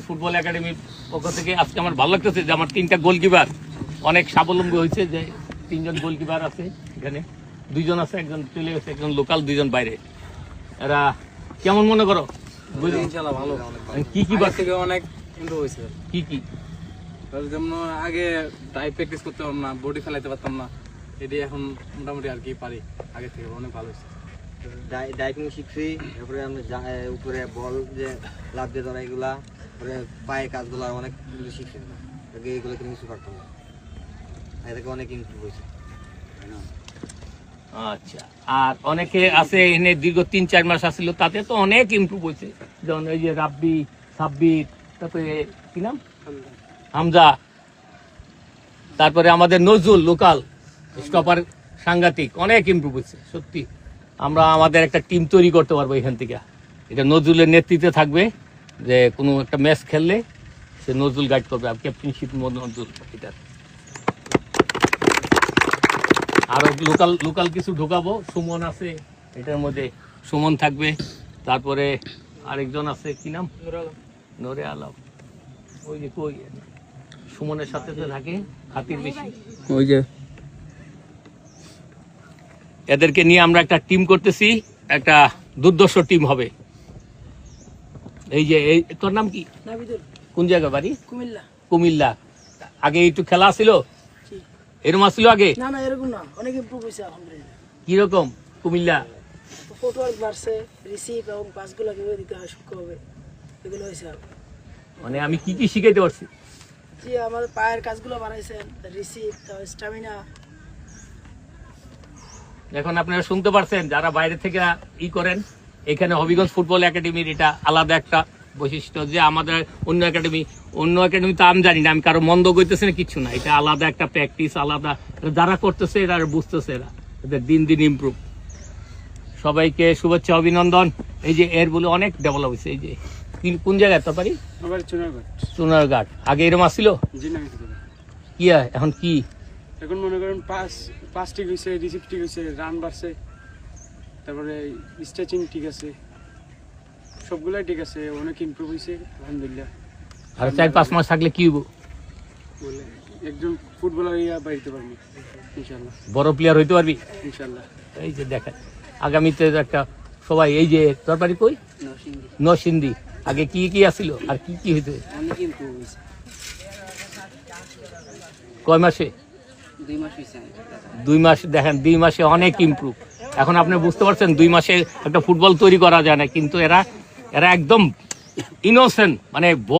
Football একাডেমির পক্ষ থেকে আজকে আমার ভালো লাগতেছে যে আমার 3টা গোলকিপার অনেক স্বাবলম্বী হয়েছে, যে 3জন গোলকিপার আছে এখানে, 2জন আছে, একজন চলে গেছে, একজন লোকাল, 2জন বাইরে। এরা কেমন মনে করো? ইনশাআল্লাহ ভালো। কি কি বার থেকে অনেক ইমপ্রুভ হয়েছে। কি কি? যেমন আগে টাইপ প্র্যাকটিস করতে পারতাম না, বডি ফেলাইতে পারতাম না, এটি এখন মোটামুটি আর কি পারি, আগে থেকে অনেক ভালো হয়েছে। ডাইভিং শিখছি, তারপরে আমরা উপরে বল যে লাভ দিয়ে ধরা, এগুলা পরে পায়ের কাজগুলো অনেক শিখছি। আগে এগুলো কিন্তু কিছু পারতাম না, এটাকে অনেক ইমপ্রুভ হয়েছে। আচ্ছা, আর অনেকে আছে এনে দীর্ঘ 3-4 মাস আসছিল, তাতে তো অনেক ইমপ্রুভ হয়েছে। যেমন এই যে রাব্বি, সাব্বির, তারপরে কি নাম, হামজা, তারপরে আমাদের নজরুল লোকাল স্টপার, সাংঘাতিক, অনেক ইমপ্রুভ হয়েছে। সত্যি আমরা আমাদের একটা টিম তৈরি করতে পারবো এখান থেকে। এটা নজরুলের নেতৃত্বে থাকবে, যে কোনো একটা ম্যাচ খেললে সে নজরুল গাইড করবে, আর ক্যাপ্টেনশিপ নজরুল। এটা আরো লোকাল লোকাল কিছু ঢোকাবো। সুমন আছে এটার মধ্যে, সুমন থাকবে, তারপরে আরেকজন আছে, কি নাম, নূরে আলম। ওই যে কই সুমনের সাথে থাকে, খাতির বেশি, ওই যে। এদেরকে নিয়ে আমরা একটা টিম করতেছি, একটা দুর্দর্শ টিম হবে। এই যে এই, তোর নাম কি? কোন জায়গা বাড়ি? কুমিল্লা। কুমিল্লা। আগে একটু খেলা ছিল, এরকম আসছিল আগে? না না, এরকম না, অনেক ইমপ্রুভ হয়েছে আলহামদুলিল্লাহ। কিরকম কুমিল্লা? ফুটওয়ার্ক বাড়ছে, রিসিভ এবং পাসগুলো কিভাবে দিতে হয় সূক্ষ্মভাবে, এগুলো হয়েছে। মানে আমি কি কি শিখাইতে পারছি? জি, আমাদের পায়ের কাজগুলো বাড়াইছেন, রিসিভ, স্টামিনা। এখন আপনারা শুনতে পারছেন, যারা বাইরে থেকে ই করেন, এখানে হবিগঞ্জ ফুটবল একাডেমির এটা আলাদা একটা বৈশিষ্ট্য, যে আমাদের অন্য একাডেমি তো আমি জানি না, আমি কারো মন্দ করতেছে না, কিছু না, এটা আলাদা একটা প্র্যাকটিস, আলাদা যারা করতেছে এরা বুঝতেছে, এরা এদের দিন দিন ইমপ্রুভ। সবাইকে শুভেচ্ছা, অভিনন্দন। এই যে এর বলে অনেক ডেভেলপ হয়েছে। এই যে কোন জায়গায় তো পারি? চুনারঘাট। আগে এরকম আসছিল কি? এখন কি? এখন মনে করেন পাস ঠিক হয়েছে, রিসিভ ঠিক হয়েছে, রান বাড়ছে, তারপরে স্ট্রেচিং ঠিক আছে, সবগুলাই ঠিক আছে, অনেক ইমপ্রুভ হয়েছে আলহামদুলিল্লাহ। আর 4-5 মাস থাকলে কি হবো? বলে একজন ফুটবলার বাড়িতে পারবো ইনশাআল্লাহ, বড় প্লেয়ার হইতে পারবি ইনশাআল্লাহ। এই যে দেখেন, আগামীতে একটা সবাই, এই যে তোর বাড়ি কই? নরসিংদী। আগে কি কি আসছিল আর কি কি হইতে? অনেক ইমপ্রুভ হয়েছে। কয় মাসে? 2 মাস হয়েছে। 2 মাস। দেখেন 2 মাসে অনেক ইমপ্রুভ। এখন আপনি বুঝতে পারছেন 2 মাসে একটা ফুটবল তৈরি করা যায় না, কিন্তু এরা একদম ইনোসেন্ট, মানে